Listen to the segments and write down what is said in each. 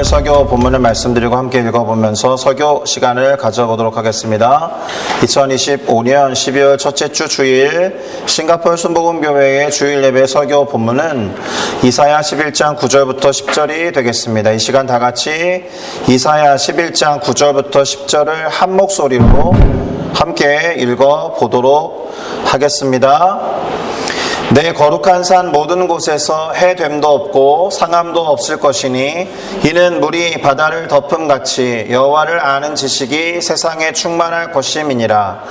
오늘 설교 본문을 말씀드리고 함께 읽어보면서 설교 시간을 가져보도록 하겠습니다. 2025년 12월 첫째 주 주일 싱가포르 순복음교회의 주일 예배 설교 본문은 이사야 11장 9절부터 10절이 되겠습니다. 이 시간 다 같이 이사야 11장 9절부터 10절을 한 목소리로 함께 읽어보도록 하겠습니다. 내 거룩한 산 모든 곳에서 해됨도 없고 상함도 없을 것이니 이는 물이 바다를 덮음같이 여호와를 아는 지식이 세상에 충만할 것임이니라.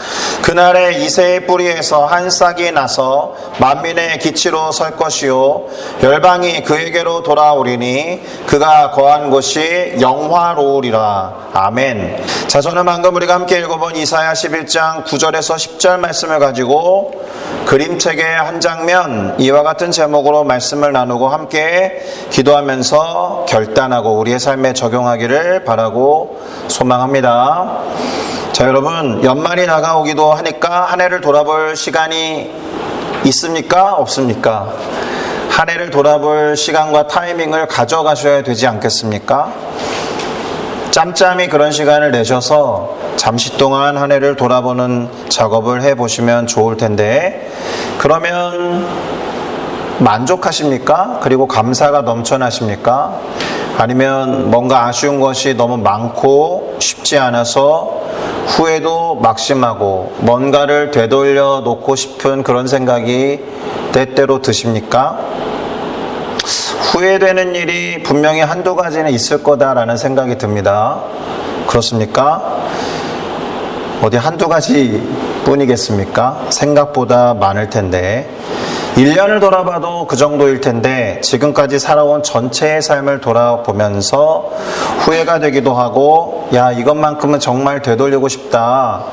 그날에 이새의 뿌리에서 한 싹이 나서 만민의 기치로 설 것이요 열방이 그에게로 돌아오리니 그가 거한 곳이 영화로우리라. 아멘. 자, 저는 방금 우리가 함께 읽어본 이사야 11장 9절에서 10절 말씀을 가지고 그림책의 한 장면, 이와 같은 제목으로 말씀을 나누고 함께 기도하면서 결단하고 우리의 삶에 적용하기를 바라고 소망합니다. 자, 여러분, 연말이 다가오기도 하니까 한 해를 돌아볼 시간이 있습니까? 없습니까? 한 해를 돌아볼 시간과 타이밍을 가져가셔야 되지 않겠습니까? 짬짬이 그런 시간을 내셔서 잠시 동안 한 해를 돌아보는 작업을 해보시면 좋을 텐데, 그러면 만족하십니까? 그리고 감사가 넘쳐나십니까? 아니면 뭔가 아쉬운 것이 너무 많고 쉽지 않아서 후회도 막심하고 뭔가를 되돌려 놓고 싶은 그런 생각이 때때로 드십니까? 후회되는 일이 분명히 한두 가지는 있을 거다라는 생각이 듭니다. 그렇습니까? 어디 한두 가지 뿐이겠습니까? 생각보다 많을 텐데 1년을 돌아봐도 그 정도일 텐데 지금까지 살아온 전체의 삶을 돌아보면서 후회가 되기도 하고 야, 이것만큼은 정말 되돌리고 싶다,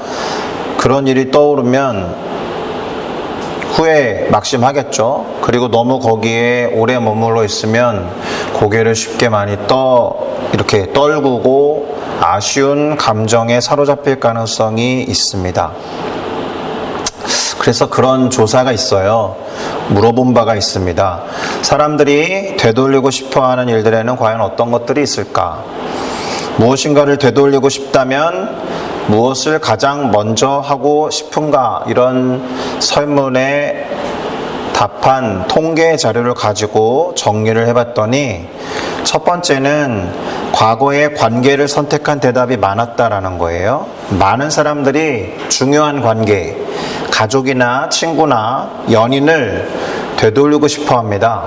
그런 일이 떠오르면 후회 막심하겠죠. 그리고 너무 거기에 오래 머물러 있으면 고개를 쉽게 많이 이렇게 떨구고 아쉬운 감정에 사로잡힐 가능성이 있습니다. 그래서 그런 조사가 있어요. 물어본 바가 있습니다. 사람들이 되돌리고 싶어하는 일들에는 과연 어떤 것들이 있을까? 무엇인가를 되돌리고 싶다면 무엇을 가장 먼저 하고 싶은가? 이런 설문에 답한 통계 자료를 가지고 정리를 해봤더니 첫 번째는 과거의 관계를 선택한 대답이 많았다라는 거예요. 많은 사람들이 중요한 관계, 가족이나 친구나 연인을 되돌리고 싶어 합니다.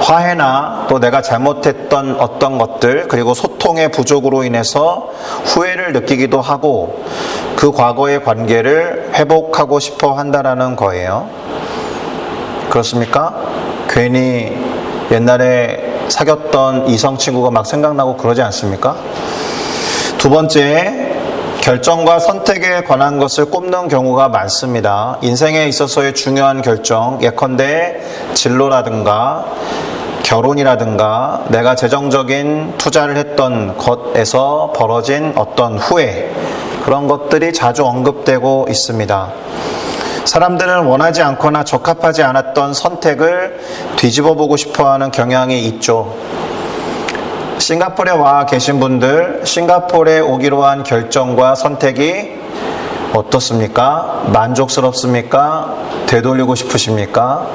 화해나 또 내가 잘못했던 어떤 것들, 그리고 소통의 부족으로 인해서 후회를 느끼기도 하고 그 과거의 관계를 회복하고 싶어 한다라는 거예요. 그렇습니까? 괜히 옛날에 사귀었던 이성 친구가 막 생각나고 그러지 않습니까? 두 번째, 결정과 선택에 관한 것을 꼽는 경우가 많습니다. 인생에 있어서의 중요한 결정, 예컨대 진로라든가 결혼이라든가 내가 재정적인 투자를 했던 것에서 벌어진 어떤 후회, 그런 것들이 자주 언급되고 있습니다. 사람들은 원하지 않거나 적합하지 않았던 선택을 뒤집어 보고 싶어하는 경향이 있죠. 싱가포르에 와 계신 분들, 싱가포르에 오기로 한 결정과 선택이 어떻습니까? 만족스럽습니까? 되돌리고 싶으십니까?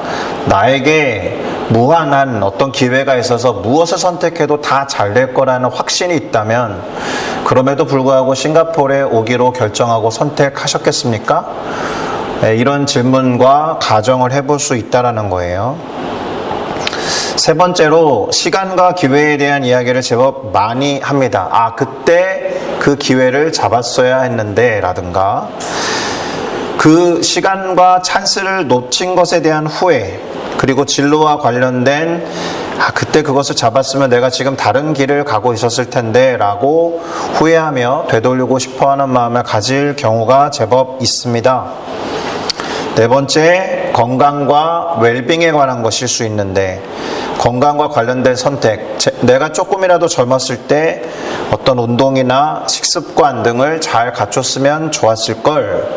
나에게 무한한 어떤 기회가 있어서 무엇을 선택해도 다 잘 될 거라는 확신이 있다면 그럼에도 불구하고 싱가포르에 오기로 결정하고 선택하셨겠습니까? 이런 질문과 가정을 해볼 수 있다는 거예요. 세 번째로, 시간과 기회에 대한 이야기를 제법 많이 합니다. 그때 그 기회를 잡았어야 했는데 라든가 그 시간과 찬스를 놓친 것에 대한 후회, 그리고 진로와 관련된 그때 그것을 잡았으면 내가 지금 다른 길을 가고 있었을 텐데 라고 후회하며 되돌리고 싶어하는 마음을 가질 경우가 제법 있습니다. 네 번째, 건강과 웰빙에 관한 것일 수 있는데 건강과 관련된 선택, 내가 조금이라도 젊었을 때 어떤 운동이나 식습관 등을 잘 갖췄으면 좋았을 걸,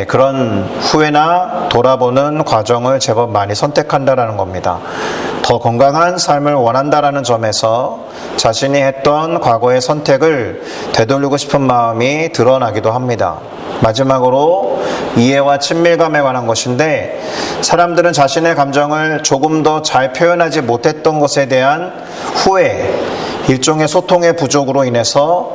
그런 후회나 돌아보는 과정을 제법 많이 선택한다라는 겁니다. 더 건강한 삶을 원한다라는 점에서 자신이 했던 과거의 선택을 되돌리고 싶은 마음이 드러나기도 합니다. 마지막으로 이해와 친밀감에 관한 것인데, 사람들은 자신의 감정을 조금 더 잘 표현하지 못했던 것에 대한 후회, 일종의 소통의 부족으로 인해서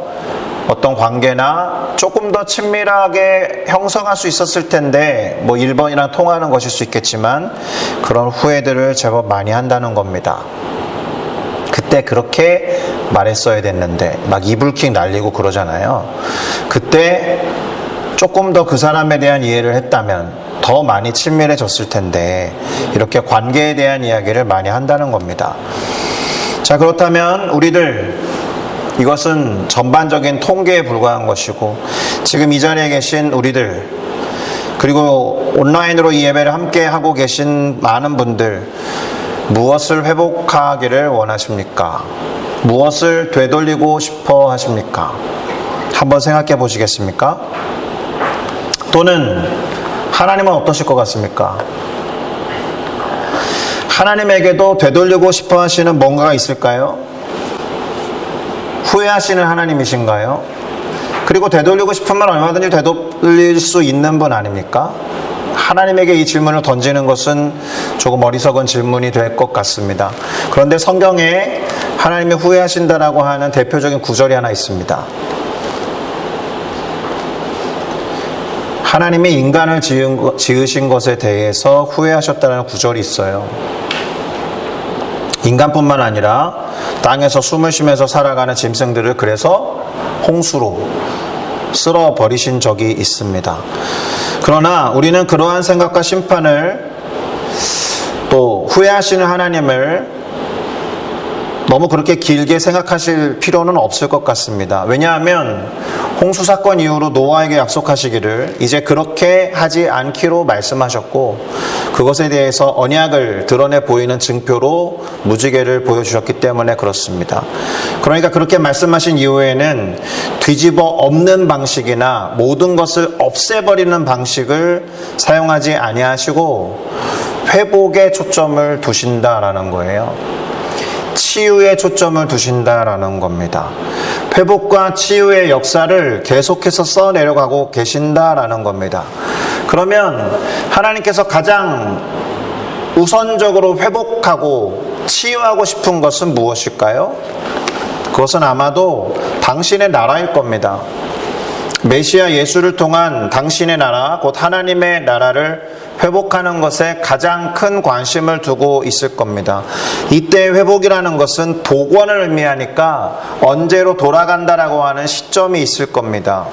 어떤 관계나 조금 더 친밀하게 형성할 수 있었을 텐데, 1번이랑 통하는 것일 수 있겠지만 그런 후회들을 제법 많이 한다는 겁니다. 그때 그렇게 말했어야 됐는데, 막 이불킥 날리고 그러잖아요. 그때 조금 더 그 사람에 대한 이해를 했다면 더 많이 친밀해졌을 텐데, 이렇게 관계에 대한 이야기를 많이 한다는 겁니다. 자, 그렇다면 우리들, 이것은 전반적인 통계에 불과한 것이고, 지금 이 자리에 계신 우리들, 그리고 온라인으로 이 예배를 함께 하고 계신 많은 분들, 무엇을 회복하기를 원하십니까? 무엇을 되돌리고 싶어 하십니까? 한번 생각해 보시겠습니까? 또는 하나님은 어떠실 것 같습니까? 하나님에게도 되돌리고 싶어 하시는 뭔가가 있을까요? 후회하시는 하나님이신가요? 그리고 되돌리고 싶으면 얼마든지 되돌릴 수 있는 분 아닙니까? 하나님에게 이 질문을 던지는 것은 조금 어리석은 질문이 될 것 같습니다. 그런데 성경에 하나님이 후회하신다라고 하는 대표적인 구절이 하나 있습니다. 하나님이 인간을 지으신 것에 대해서 후회하셨다는 구절이 있어요. 인간뿐만 아니라 땅에서 숨을 쉬면서 살아가는 짐승들을 그래서 홍수로 쓸어버리신 적이 있습니다. 그러나 우리는 그러한 생각과 심판을, 또 후회하시는 하나님을 너무 그렇게 길게 생각하실 필요는 없을 것 같습니다. 왜냐하면 홍수 사건 이후로 노아에게 약속하시기를 이제 그렇게 하지 않기로 말씀하셨고, 그것에 대해서 언약을 드러내 보이는 증표로 무지개를 보여주셨기 때문에 그렇습니다. 그러니까 그렇게 말씀하신 이후에는 뒤집어 엎는 방식이나 모든 것을 없애버리는 방식을 사용하지 아니하시고 회복에 초점을 두신다라는 거예요. 치유에 초점을 두신다라는 겁니다. 회복과 치유의 역사를 계속해서 써내려가고 계신다라는 겁니다. 그러면 하나님께서 가장 우선적으로 회복하고 치유하고 싶은 것은 무엇일까요? 그것은 아마도 당신의 나라일 겁니다. 메시아 예수를 통한 당신의 나라, 곧 하나님의 나라를 회복하는 것에 가장 큰 관심을 두고 있을 겁니다. 이때 회복이라는 것은 복원을 의미하니까 언제로 돌아간다라고 하는 시점이 있을 겁니다.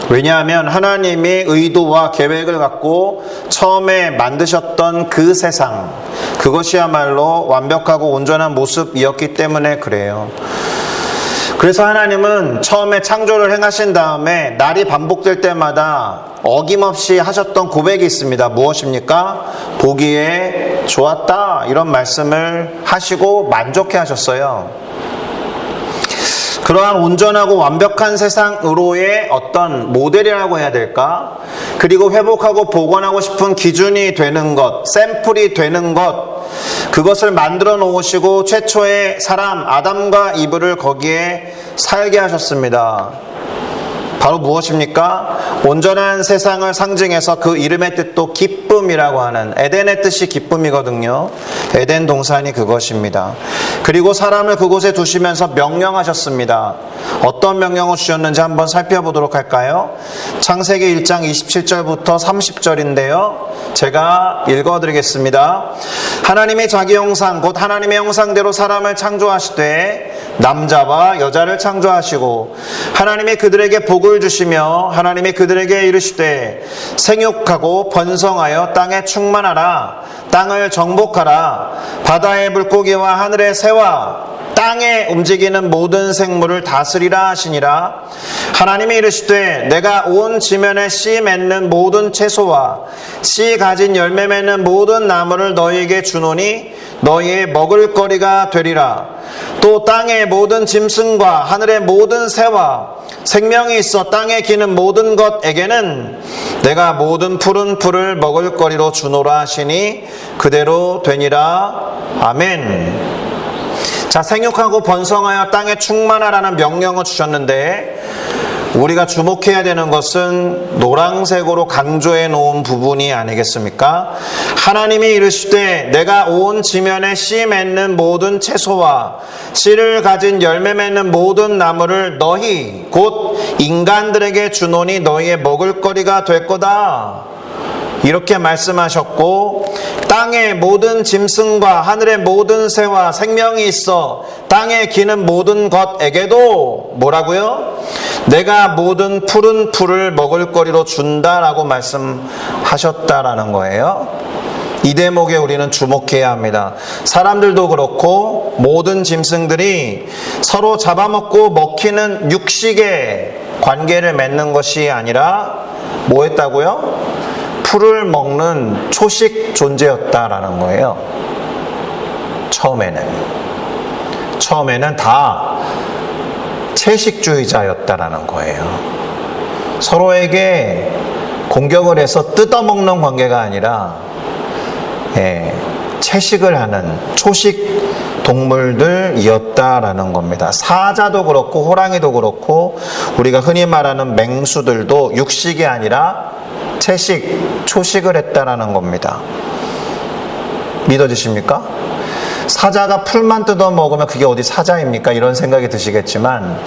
왜냐하면 하나님이 의도와 계획을 갖고 처음에 만드셨던 그 세상, 그것이야말로 완벽하고 온전한 모습이었기 때문에 그래요. 그래서 하나님은 처음에 창조를 행하신 다음에 날이 반복될 때마다 어김없이 하셨던 고백이 있습니다. 무엇입니까? 보기에 좋았다, 이런 말씀을 하시고 만족해 하셨어요. 그러한 온전하고 완벽한 세상으로의 어떤 모델이라고 해야 될까? 그리고 회복하고 복원하고 싶은 기준이 되는 것, 샘플이 되는 것, 그것을 만들어 놓으시고 최초의 사람 아담과 이브를 거기에 살게 하셨습니다. 바로 무엇입니까? 온전한 세상을 상징해서 그 이름의 뜻도 기쁨이라고 하는, 에덴의 뜻이 기쁨이거든요. 에덴 동산이 그것입니다. 그리고 사람을 그곳에 두시면서 명령하셨습니다. 어떤 명령을 주셨는지 한번 살펴보도록 할까요? 창세기 1장 27절부터 30절인데요. 제가 읽어드리겠습니다. 하나님이 자기 형상 곧 하나님의 형상대로 사람을 창조하시되 남자와 여자를 창조하시고 하나님이 그들에게 복을 주시며 하나님이 그들에게 이르시되 생육하고 번성하여 땅에 충만하라, 땅을 정복하라, 바다의 물고기와 하늘의 새와 땅에 움직이는 모든 생물을 다스리라 하시니라. 하나님이 이르시되 내가 온 지면에 씨 맺는 모든 채소와 씨 가진 열매 맺는 모든 나무를 너희에게 주노니 너희의 먹을거리가 되리라. 또 땅의 모든 짐승과 하늘의 모든 새와 생명이 있어 땅에 기는 모든 것에게는 내가 모든 푸른 풀을 먹을 거리로 주노라 하시니 그대로 되니라. 아멘. 자, 생육하고 번성하여 땅에 충만하라는 명령을 주셨는데 우리가 주목해야 되는 것은 노란색으로 강조해 놓은 부분이 아니겠습니까? 하나님이 이르시되 내가 온 지면에 씨 맺는 모든 채소와 씨를 가진 열매 맺는 모든 나무를 너희 곧 인간들에게 주노니 너희의 먹을거리가 될 거다. 이렇게 말씀하셨고 땅의 모든 짐승과 하늘의 모든 새와 생명이 있어 땅에 기는 모든 것에게도 뭐라고요? 내가 모든 푸른 풀을 먹을 거리로 준다라고 말씀하셨다라는 거예요. 이 대목에 우리는 주목해야 합니다. 사람들도 그렇고 모든 짐승들이 서로 잡아먹고 먹히는 육식의 관계를 맺는 것이 아니라 뭐 했다고요? 풀을 먹는 초식 존재였다라는 거예요. 처음에는 다 채식주의자였다라는 거예요. 서로에게 공격을 해서 뜯어먹는 관계가 아니라 채식을 하는 초식 동물들이었다라는 겁니다. 사자도 그렇고 호랑이도 그렇고 우리가 흔히 말하는 맹수들도 육식이 아니라 채식, 초식을 했다라는 겁니다. 믿어지십니까? 사자가 풀만 뜯어 먹으면 그게 어디 사자입니까? 이런 생각이 드시겠지만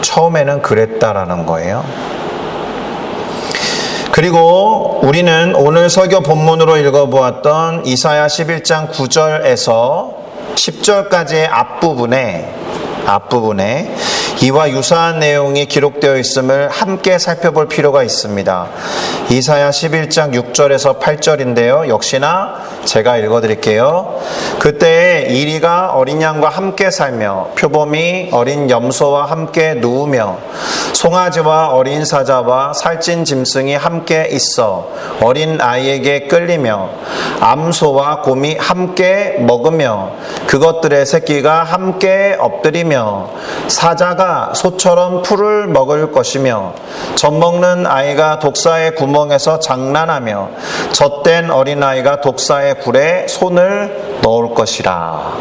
처음에는 그랬다라는 거예요. 그리고 우리는 오늘 설교 본문으로 읽어보았던 이사야 11장 9절에서 10절까지의 앞부분에 이와 유사한 내용이 기록되어 있음을 함께 살펴볼 필요가 있습니다. 이사야 11장 6절에서 8절인데요. 역시나 제가 읽어드릴게요. 그때에 이리가 어린 양과 함께 살며 표범이 어린 염소와 함께 누우며 송아지와 어린 사자와 살찐 짐승이 함께 있어 어린 아이에게 끌리며 암소와 곰이 함께 먹으며 그것들의 새끼가 함께 엎드리며 사자가 소처럼 풀을 먹을 것이며 젖먹는 아이가 독사의 구멍에서 장난하며 젖된 어린아이가 독사의 굴에 손을 넣을 것이라.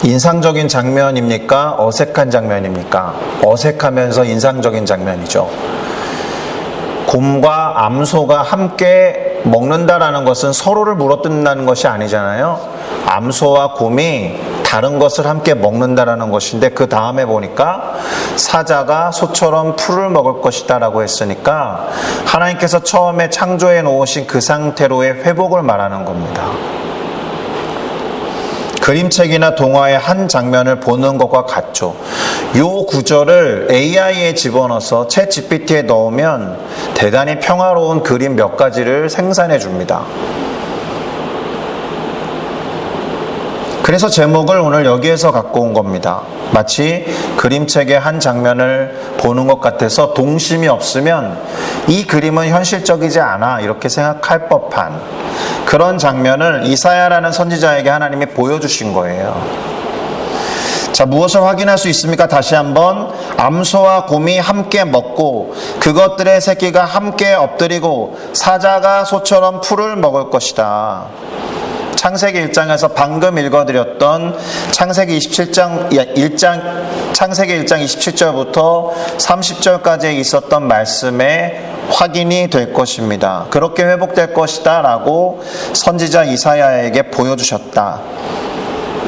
인상적인 장면입니까? 어색한 장면입니까? 어색하면서 인상적인 장면이죠. 곰과 암소가 함께 먹는다라는 것은 서로를 물어뜯는다는 것이 아니잖아요. 암소와 곰이 다른 것을 함께 먹는다라는 것인데 그 다음에 보니까 사자가 소처럼 풀을 먹을 것이다 라고 했으니까 하나님께서 처음에 창조해 놓으신 그 상태로의 회복을 말하는 겁니다. 그림책이나 동화의 한 장면을 보는 것과 같죠. 이 구절을 AI에 집어넣어서 챗GPT에 넣으면 대단히 평화로운 그림 몇 가지를 생산해 줍니다. 그래서 제목을 오늘 여기에서 갖고 온 겁니다. 마치 그림책의 한 장면을 보는 것 같아서 동심이 없으면 이 그림은 현실적이지 않아 이렇게 생각할 법한 그런 장면을 이사야라는 선지자에게 하나님이 보여주신 거예요. 자, 무엇을 확인할 수 있습니까? 다시 한번 암소와 곰이 함께 먹고 그것들의 새끼가 함께 엎드리고 사자가 소처럼 풀을 먹을 것이다. 창세기 1장에서 방금 읽어드렸던 창세기 1장 27절부터 30절까지 있었던 말씀에 확인이 될 것입니다. 그렇게 회복될 것이다 라고 선지자 이사야에게 보여주셨다.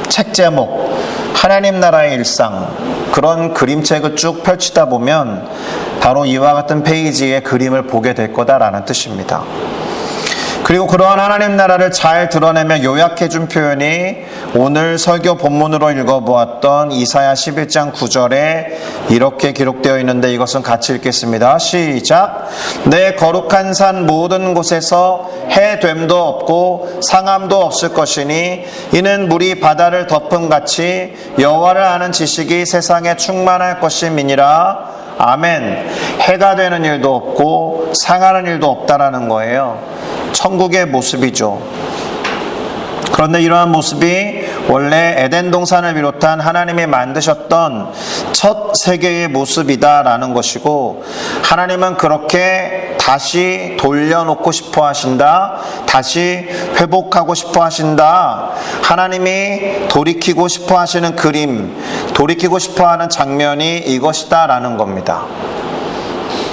책 제목 하나님 나라의 일상, 그런 그림책을 쭉 펼치다 보면 바로 이와 같은 페이지의 그림을 보게 될 거다라는 뜻입니다. 그리고 그러한 하나님 나라를 잘 드러내며 요약해 준 표현이 오늘 설교 본문으로 읽어보았던 이사야 11장 9절에 이렇게 기록되어 있는데 이것은 같이 읽겠습니다. 시작! 내 거룩한 산 모든 곳에서 해됨도 없고 상함도 없을 것이니 이는 물이 바다를 덮음같이 여호와를 아는 지식이 세상에 충만할 것임이니라. 아멘. 해가 되는 일도 없고 상하는 일도 없다라는 거예요. 천국의 모습이죠. 그런데 이러한 모습이 원래 에덴 동산을 비롯한 하나님이 만드셨던 첫 세계의 모습이다라는 것이고, 하나님은 그렇게 다시 돌려놓고 싶어 하신다, 다시 회복하고 싶어 하신다, 하나님이 돌이키고 싶어 하시는 그림, 돌이키고 싶어 하는 장면이 이것이다 라는 겁니다.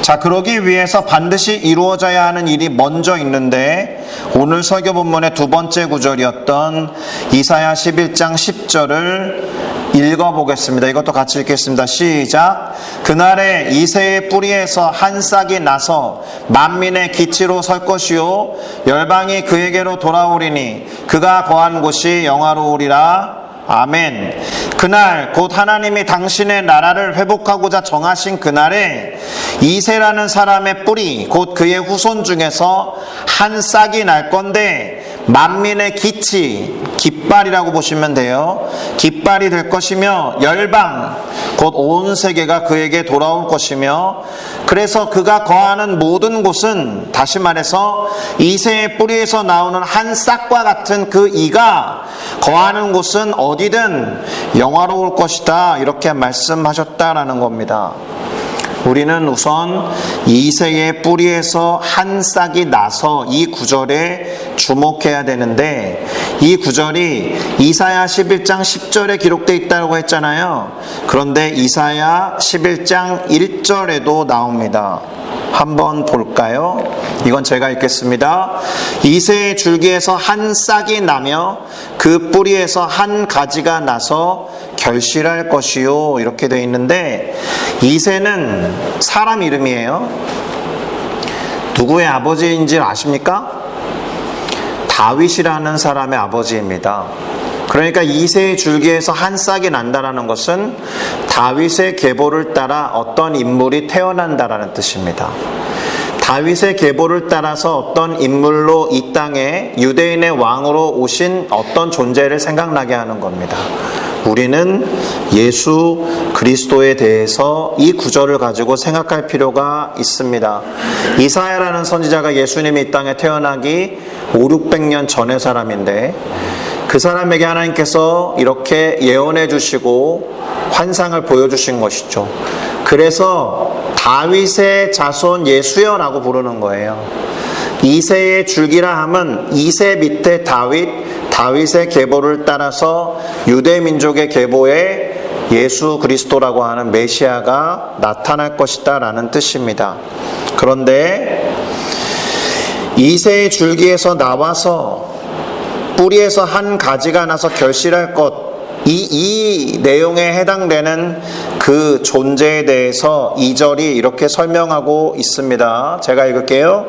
자, 그러기 위해서 반드시 이루어져야 하는 일이 먼저 있는데, 오늘 설교 본문의 두 번째 구절이었던 이사야 11장 10절을 읽어보겠습니다. 이것도 같이 읽겠습니다. 시작. 그날에 이새의 뿌리에서 한 싹이 나서 만민의 기치로 설 것이요 열방이 그에게로 돌아오리니 그가 거한 곳이 영화로우리라. 아멘. 그날 곧 하나님이 당신의 나라를 회복하고자 정하신 그날에 이새라는 사람의 뿌리 곧 그의 후손 중에서 한 싹이 날 건데, 만민의 기치, 깃발이라고 보시면 돼요. 깃발이 될 것이며, 열방 곧 온 세계가 그에게 돌아올 것이며, 그래서 그가 거하는 모든 곳은, 다시 말해서 이새의 뿌리에서 나오는 한 싹과 같은 그 이가 거하는 곳은 어디든 영화로울 것이다, 이렇게 말씀하셨다라는 겁니다. 우리는 우선 이새의 뿌리에서 한 싹이 나서 이 구절에 주목해야 되는데, 이 구절이 이사야 11장 10절에 기록되어 있다고 했잖아요. 그런데 이사야 11장 1절에도 나옵니다. 한번 볼까요? 이건 제가 읽겠습니다. 이새의 줄기에서 한 싹이 나며 그 뿌리에서 한 가지가 나서 결실할 것이요, 이렇게 되어 있는데, 이새는 사람 이름이에요. 누구의 아버지인지 아십니까? 다윗이라는 사람의 아버지입니다. 그러니까 이새의 줄기에서 한 싹이 난다라는 것은 다윗의 계보를 따라 어떤 인물이 태어난다라는 뜻입니다. 다윗의 계보를 따라서 어떤 인물로 이 땅에 유대인의 왕으로 오신 어떤 존재를 생각나게 하는 겁니다. 우리는 예수 그리스도에 대해서 이 구절을 가지고 생각할 필요가 있습니다. 이사야라는 선지자가 예수님이 이 땅에 태어나기 500~600년 전의 사람인데, 그 사람에게 하나님께서 이렇게 예언해 주시고 환상을 보여주신 것이죠. 그래서 다윗의 자손 예수여라고 부르는 거예요. 이새의 줄기라 함은 이새 밑에 다윗의 계보를 따라서 유대 민족의 계보에 예수 그리스도라고 하는 메시아가 나타날 것이다 라는 뜻입니다. 그런데 이새의 줄기에서 나와서 뿌리에서 한 가지가 나서 결실할 것, 이 내용에 해당되는 그 존재에 대해서 2절이 이렇게 설명하고 있습니다. 제가 읽을게요.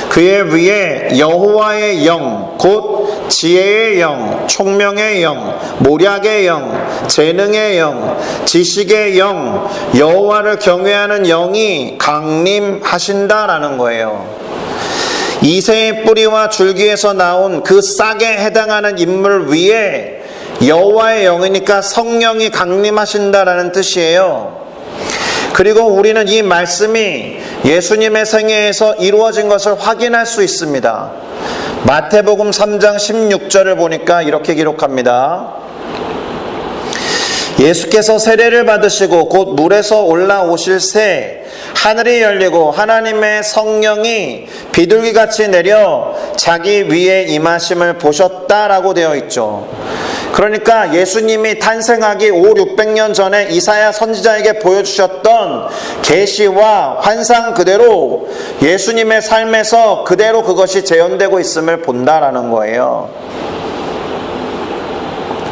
그의 위에 여호와의 영, 곧 지혜의 영, 총명의 영, 모략의 영, 재능의 영, 지식의 영, 여호와를 경외하는 영이 강림하신다라는 거예요. 이새의 뿌리와 줄기에서 나온 그 싹에 해당하는 인물 위에 여호와의 영이니까 성령이 강림하신다라는 뜻이에요. 그리고 우리는 이 말씀이 예수님의 생애에서 이루어진 것을 확인할 수 있습니다. 마태복음 3장 16절을 보니까 이렇게 기록합니다. 예수께서 세례를 받으시고 곧 물에서 올라오실 새 하늘이 열리고 하나님의 성령이 비둘기같이 내려 자기 위에 임하심을 보셨다라고 되어 있죠. 그러니까 예수님이 탄생하기 500~600년 전에 이사야 선지자에게 보여주셨던 계시와 환상 그대로 예수님의 삶에서 그대로 그것이 재현되고 있음을 본다라는 거예요.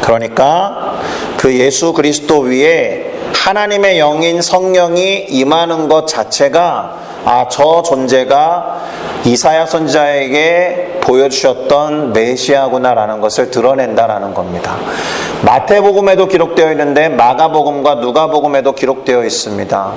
그러니까 그 예수 그리스도 위에 하나님의 영인 성령이 임하는 것 자체가 저 존재가 이사야 선지자에게 보여주셨던 메시아구나라는 것을 드러낸다라는 겁니다. 마태복음에도 기록되어 있는데 마가복음과 누가복음에도 기록되어 있습니다.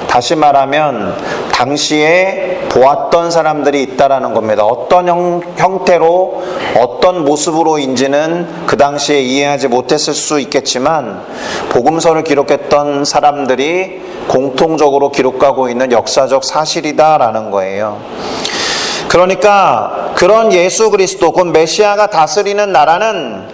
다시 말하면 당시에 보았던 사람들이 있다라는 겁니다. 어떤 형태로 어떤 모습으로인지는 그 당시에 이해하지 못했을 수 있겠지만 복음서를 기록했던 사람들이 공통적으로 기록하고 있는 역사적 사실이다라는 거예요. 그러니까 그런 예수 그리스도 곧 메시아가 다스리는 나라는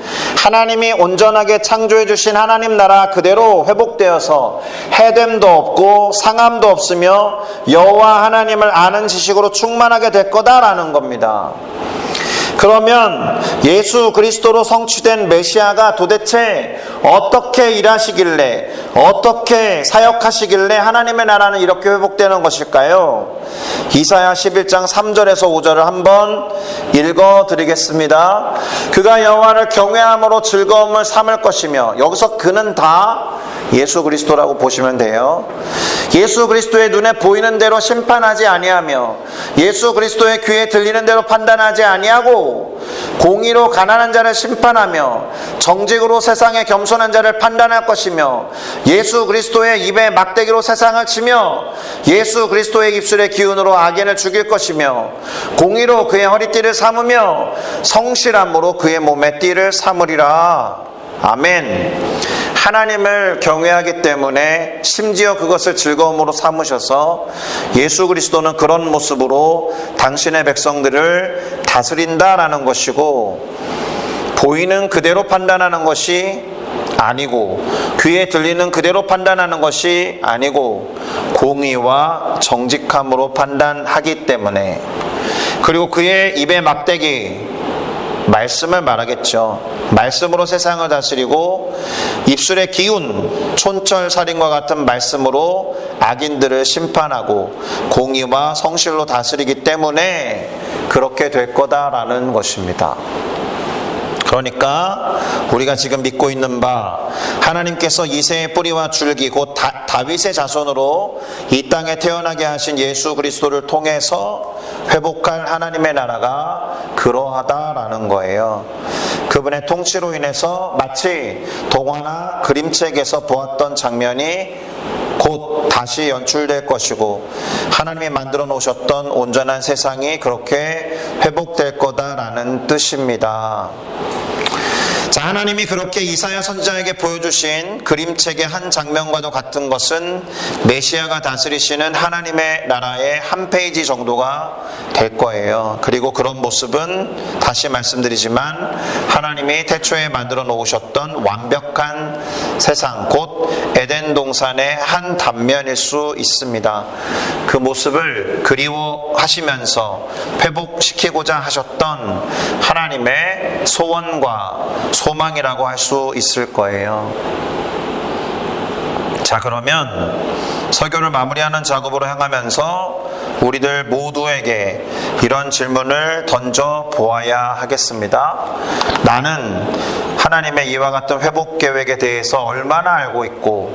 하나님이 온전하게 창조해 주신 하나님 나라 그대로 회복되어서 해됨도 없고 상함도 없으며 여호와 하나님을 아는 지식으로 충만하게 될 거다라는 겁니다. 그러면 예수 그리스도로 성취된 메시아가 도대체 어떻게 일하시길래, 어떻게 사역하시길래 하나님의 나라는 이렇게 회복되는 것일까요? 이사야 11장 3절에서 5절을 한번 읽어드리겠습니다. 그가 여호와를 경외함으로 즐거움을 삼을 것이며, 여기서 그는 다 예수 그리스도라고 보시면 돼요. 예수 그리스도의 눈에 보이는 대로 심판하지 아니하며 예수 그리스도의 귀에 들리는 대로 판단하지 아니하고 공의로 가난한 자를 심판하며 정직으로 세상에 겸손한 자를 판단할 것이며 예수 그리스도의 입에 막대기로 세상을 치며 예수 그리스도의 입술의 기운으로 악인을 죽일 것이며 공의로 그의 허리띠를 삼으며 성실함으로 그의 몸에 띠를 삼으리라. 아멘. 하나님을 경외하기 때문에 심지어 그것을 즐거움으로 삼으셔서 예수 그리스도는 그런 모습으로 당신의 백성들을 다스린다라는 것이고, 보이는 그대로 판단하는 것이 아니고 귀에 들리는 그대로 판단하는 것이 아니고 공의와 정직함으로 판단하기 때문에, 그리고 그의 입에 막대기, 말씀을 말하겠죠. 말씀으로 세상을 다스리고 입술의 기운, 촌철살인과 같은 말씀으로 악인들을 심판하고 공의와 성실로 다스리기 때문에 그렇게 될 거다라는 것입니다. 그러니까 우리가 지금 믿고 있는 바, 하나님께서 이새의 뿌리와 줄기 곧 다윗의 자손으로 이 땅에 태어나게 하신 예수 그리스도를 통해서 회복할 하나님의 나라가 그러하다라는 거예요. 그분의 통치로 인해서 마치 동화나 그림책에서 보았던 장면이 곧 다시 연출될 것이고, 하나님이 만들어 놓으셨던 온전한 세상이 그렇게 회복될 거다라는 뜻입니다. 자, 하나님이 그렇게 이사야 선지자에게 보여주신 그림책의 한 장면과도 같은 것은 메시아가 다스리시는 하나님의 나라의 한 페이지 정도가 될 거예요. 그리고 그런 모습은 다시 말씀드리지만 하나님이 태초에 만들어 놓으셨던 완벽한 세상, 곧 에덴 동산의 한 단면일 수 있습니다. 그 모습을 그리워하시면서 회복시키고자 하셨던 하나님의 소원과 소망이라고 할 수 있을 거예요. 자, 그러면 설교를 마무리하는 작업으로 향하면서 우리들 모두에게 이런 질문을 던져 보아야 하겠습니다. 나는 하나님의 이와 같은 회복 계획에 대해서 얼마나 알고 있고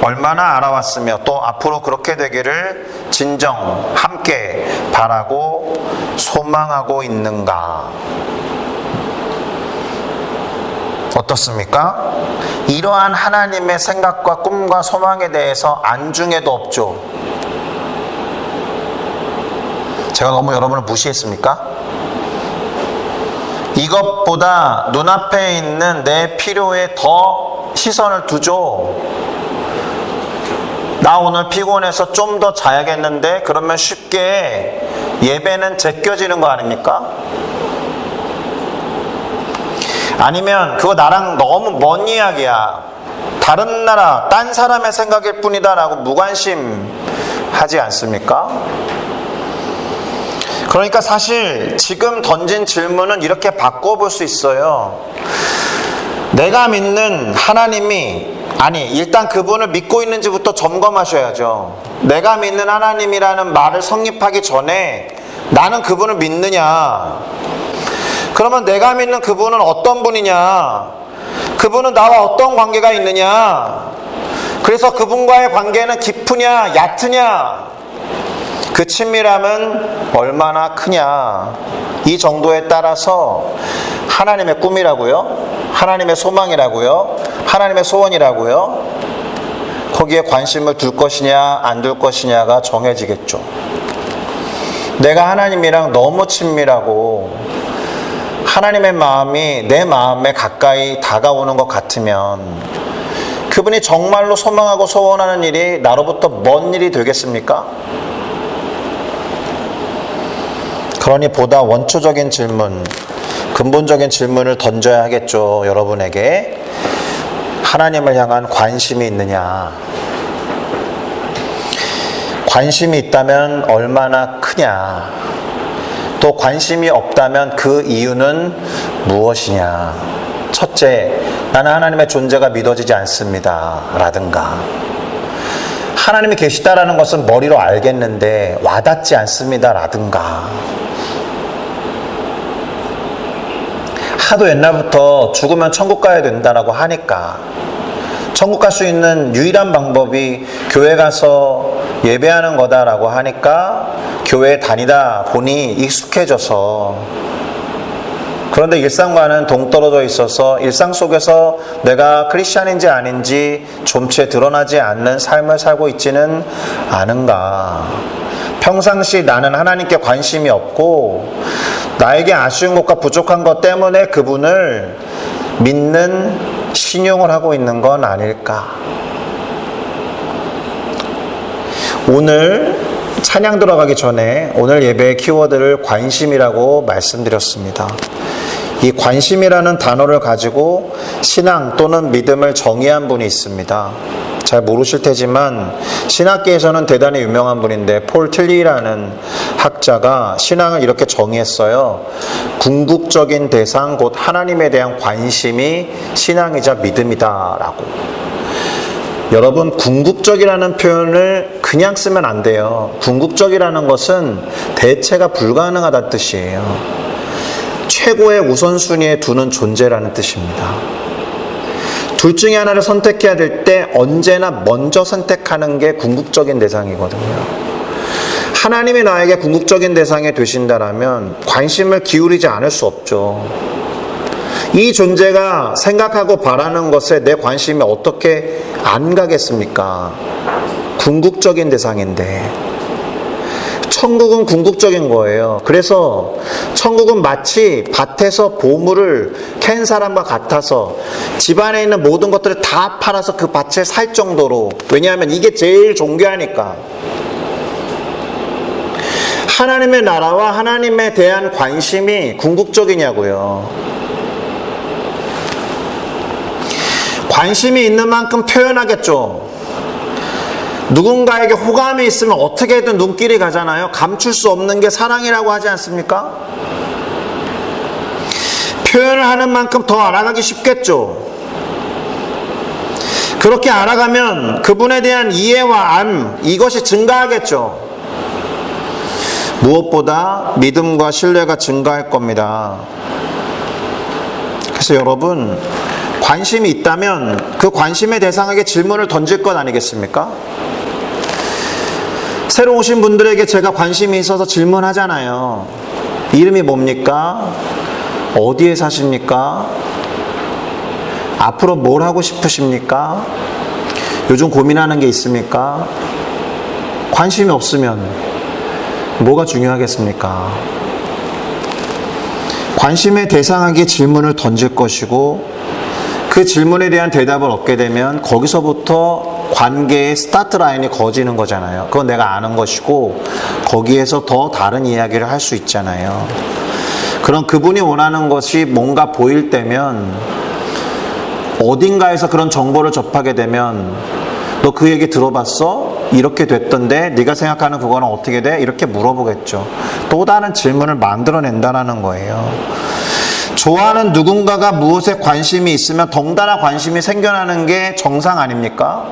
얼마나 알아왔으며 또 앞으로 그렇게 되기를 진정 함께 바라고 소망하고 있는가? 어떻습니까? 이러한 하나님의 생각과 꿈과 소망에 대해서 안중에도 없죠. 제가 너무 여러분을 무시했습니까? 이것보다 눈앞에 있는 내 필요에 더 시선을 두죠. 나 오늘 피곤해서 좀 더 자야겠는데, 그러면 쉽게 예배는 제껴지는 거 아닙니까? 아니면 그거 나랑 너무 먼 이야기야, 다른 나라 딴 사람의 생각일 뿐이다 라고 무관심하지 않습니까? 그러니까 사실 지금 던진 질문은 이렇게 바꿔볼 수 있어요. 내가 믿는 하나님이, 아니 일단 그분을 믿고 있는지부터 점검하셔야죠. 내가 믿는 하나님이라는 말을 성립하기 전에 나는 그분을 믿느냐, 그러면 내가 믿는 그분은 어떤 분이냐, 그분은 나와 어떤 관계가 있느냐, 그래서 그분과의 관계는 깊으냐 얕으냐, 그 친밀함은 얼마나 크냐, 이 정도에 따라서 하나님의 꿈이라고요, 하나님의 소망이라고요, 하나님의 소원이라고요, 거기에 관심을 둘 것이냐 안 둘 것이냐가 정해지겠죠. 내가 하나님이랑 너무 친밀하고 하나님의 마음이 내 마음에 가까이 다가오는 것 같으면 그분이 정말로 소망하고 소원하는 일이 나로부터 먼 일이 되겠습니까? 그러니 보다 원초적인 질문, 근본적인 질문을 던져야 하겠죠. 여러분에게 하나님을 향한 관심이 있느냐, 관심이 있다면 얼마나 크냐, 또 관심이 없다면 그 이유는 무엇이냐. 첫째, 나는 하나님의 존재가 믿어지지 않습니다 라든가, 하나님이 계시다라는 것은 머리로 알겠는데 와닿지 않습니다 라든가, 하도 옛날부터 죽으면 천국 가야 된다라고 하니까 천국 갈 수 있는 유일한 방법이 교회 가서 예배하는 거다라고 하니까 교회에 다니다 보니 익숙해져서, 그런데 일상과는 동떨어져 있어서 일상 속에서 내가 크리스찬인지 아닌지 좀체 드러나지 않는 삶을 살고 있지는 않은가. 평상시 나는 하나님께 관심이 없고 나에게 아쉬운 것과 부족한 것 때문에 그분을 믿는 신용을 하고 있는 건 아닐까. 오늘 찬양 들어가기 전에 오늘 예배의 키워드를 관심이라고 말씀드렸습니다. 이 관심이라는 단어를 가지고 신앙 또는 믿음을 정의한 분이 있습니다. 잘 모르실 테지만 신학계에서는 대단히 유명한 분인데, 폴 틸리라는 학자가 신앙을 이렇게 정의했어요. 궁극적인 대상 곧 하나님에 대한 관심이 신앙이자 믿음이다 라고. 여러분, 궁극적이라는 표현을 그냥 쓰면 안 돼요. 궁극적이라는 것은 대체가 불가능하다는 뜻이에요. 최고의 우선순위에 두는 존재라는 뜻입니다. 둘 중에 하나를 선택해야 될 때 언제나 먼저 선택하는 게 궁극적인 대상이거든요. 하나님이 나에게 궁극적인 대상이 되신다라면 관심을 기울이지 않을 수 없죠. 이 존재가 생각하고 바라는 것에 내 관심이 어떻게 안 가겠습니까? 궁극적인 대상인데. 천국은 궁극적인 거예요. 그래서 천국은 마치 밭에서 보물을 캔 사람과 같아서 집안에 있는 모든 것들을 다 팔아서 그 밭을 살 정도로, 왜냐하면 이게 제일 존귀하니까. 하나님의 나라와 하나님에 대한 관심이 궁극적이냐고요. 관심이 있는 만큼 표현하겠죠. 누군가에게 호감이 있으면 어떻게든 눈길이 가잖아요. 감출 수 없는 게 사랑이라고 하지 않습니까? 표현을 하는 만큼 더 알아가기 쉽겠죠. 그렇게 알아가면 그분에 대한 이해와 안, 이것이 증가하겠죠. 무엇보다 믿음과 신뢰가 증가할 겁니다. 그래서 여러분, 관심이 있다면 그 관심의 대상에게 질문을 던질 것 아니겠습니까? 새로 오신 분들에게 제가 관심이 있어서 질문하잖아요. 이름이 뭡니까? 어디에 사십니까? 앞으로 뭘 하고 싶으십니까? 요즘 고민하는 게 있습니까? 관심이 없으면 뭐가 중요하겠습니까? 관심의 대상에게 질문을 던질 것이고, 그 질문에 대한 대답을 얻게 되면 거기서부터 관계의 스타트 라인이 거지는 거잖아요. 그건 내가 아는 것이고 거기에서 더 다른 이야기를 할 수 있잖아요. 그럼 그분이 원하는 것이 뭔가 보일 때면, 어딘가에서 그런 정보를 접하게 되면 너 그 얘기 들어봤어? 이렇게 됐던데 네가 생각하는 그거는 어떻게 돼? 이렇게 물어보겠죠. 또 다른 질문을 만들어낸다는 거예요. 좋아하는 누군가가 무엇에 관심이 있으면 덩달아 관심이 생겨나는 게 정상 아닙니까?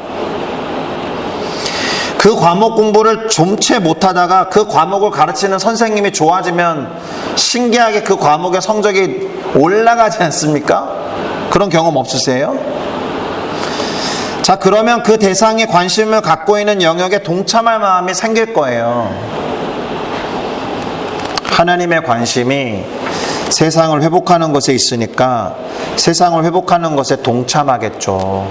그 과목 공부를 좀채 못하다가 그 과목을 가르치는 선생님이 좋아지면 신기하게 그 과목의 성적이 올라가지 않습니까? 그런 경험 없으세요? 자, 그러면 그 대상에 관심을 갖고 있는 영역에 동참할 마음이 생길 거예요. 하나님의 관심이 세상을 회복하는 것에 있으니까 세상을 회복하는 것에 동참하겠죠.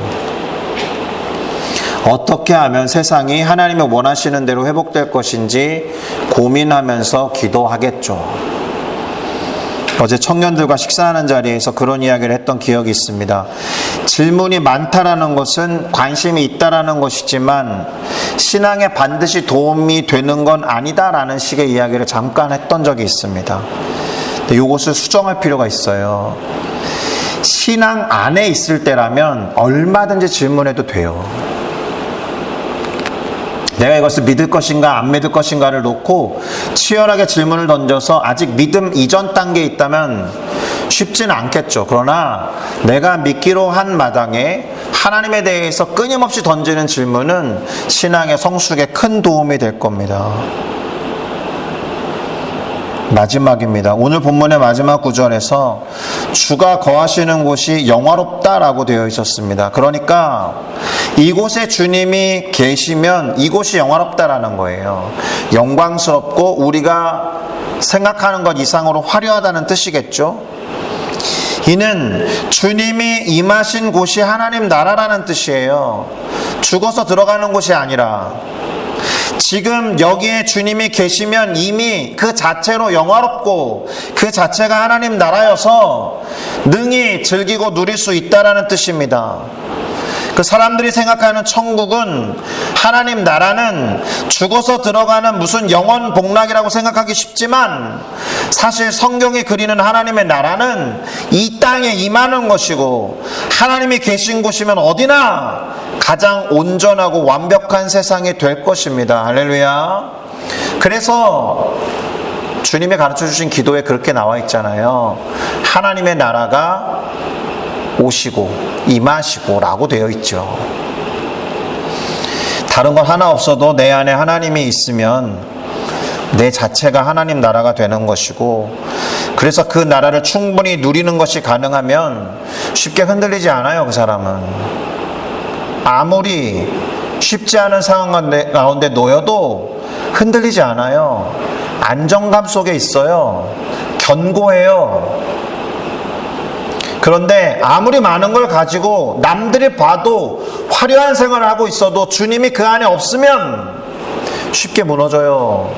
어떻게 하면 세상이 하나님의 원하시는 대로 회복될 것인지 고민하면서 기도하겠죠. 어제 청년들과 식사하는 자리에서 그런 이야기를 했던 기억이 있습니다. 질문이 많다라는 것은 관심이 있다라는 것이지만 신앙에 반드시 도움이 되는 건 아니다라는 식의 이야기를 잠깐 했던 적이 있습니다. 이것을 수정할 필요가 있어요. 신앙 안에 있을 때라면 얼마든지 질문해도 돼요. 내가 이것을 믿을 것인가 안 믿을 것인가를 놓고 치열하게 질문을 던져서 아직 믿음 이전 단계에 있다면 쉽지는 않겠죠. 그러나 내가 믿기로 한 마당에 하나님에 대해서 끊임없이 던지는 질문은 신앙의 성숙에 큰 도움이 될 겁니다. 마지막입니다. 오늘 본문의 마지막 구절에서 주가 거하시는 곳이 영화롭다라고 되어 있었습니다. 그러니까 이곳에 주님이 계시면 이곳이 영화롭다라는 거예요. 영광스럽고 우리가 생각하는 것 이상으로 화려하다는 뜻이겠죠. 이는 주님이 임하신 곳이 하나님 나라라는 뜻이에요. 죽어서 들어가는 곳이 아니라 지금 여기에 주님이 계시면 이미 그 자체로 영화롭고 그 자체가 하나님 나라여서 능히 즐기고 누릴 수 있다라는 뜻입니다. 그 사람들이 생각하는 천국은, 하나님 나라는 죽어서 들어가는 무슨 영원 복락이라고 생각하기 쉽지만 사실 성경이 그리는 하나님의 나라는 이 땅에 임하는 것이고 하나님이 계신 곳이면 어디나 가장 온전하고 완벽한 세상이 될 것입니다. 할렐루야. 그래서 주님이 가르쳐 주신 기도에 그렇게 나와 있잖아요. 하나님의 나라가 오시고 임하시고 라고 되어 있죠. 다른 건 하나 없어도 내 안에 하나님이 있으면 내 자체가 하나님 나라가 되는 것이고, 그래서 그 나라를 충분히 누리는 것이 가능하면 쉽게 흔들리지 않아요. 그 사람은 아무리 쉽지 않은 상황 가운데 놓여도 흔들리지 않아요. 안정감 속에 있어요. 견고해요. 그런데 아무리 많은 걸 가지고 남들이 봐도 화려한 생활을 하고 있어도 주님이 그 안에 없으면 쉽게 무너져요.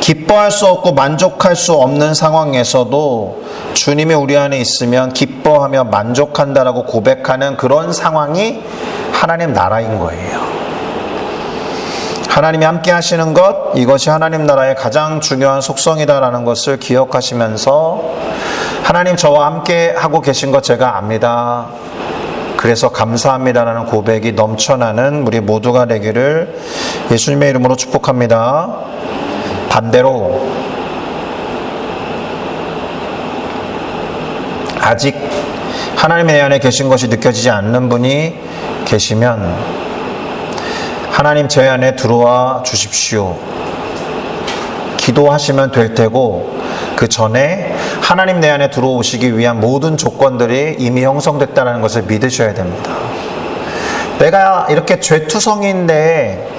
기뻐할 수 없고 만족할 수 없는 상황에서도 주님이 우리 안에 있으면 기뻐하며 만족한다라고 고백하는 그런 상황이 하나님 나라인 거예요. 하나님이 함께 하시는 것, 이것이 하나님 나라의 가장 중요한 속성이다라는 것을 기억하시면서 하나님 저와 함께 하고 계신 것 제가 압니다. 그래서 감사합니다라는 고백이 넘쳐나는 우리 모두가 되기를 예수님의 이름으로 축복합니다. 반대로 아직 하나님의 안에 계신 것이 느껴지지 않는 분이 계시면 하나님 제 안에 들어와 주십시오. 기도하시면 될 테고 그 전에 하나님 내 안에 들어오시기 위한 모든 조건들이 이미 형성됐다는 것을 믿으셔야 됩니다. 내가 이렇게 죄투성이인데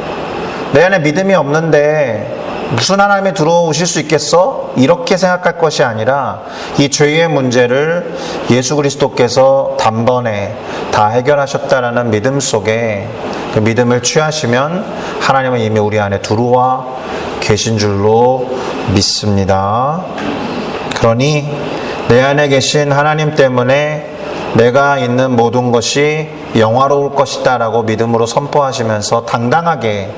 내 안에 믿음이 없는데 무슨 하나님이 들어오실 수 있겠어? 이렇게 생각할 것이 아니라 이 죄의 문제를 예수 그리스도께서 단번에 다 해결하셨다라는 믿음 속에 그 믿음을 취하시면 하나님은 이미 우리 안에 들어와 계신 줄로 믿습니다. 그러니 내 안에 계신 하나님 때문에 내가 있는 모든 것이 영화로울 것이다 라고 믿음으로 선포하시면서 당당하게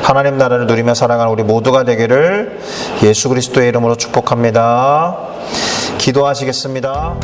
하나님 나라를 누리며 살아가는 우리 모두가 되기를 예수 그리스도의 이름으로 축복합니다. 기도하시겠습니다.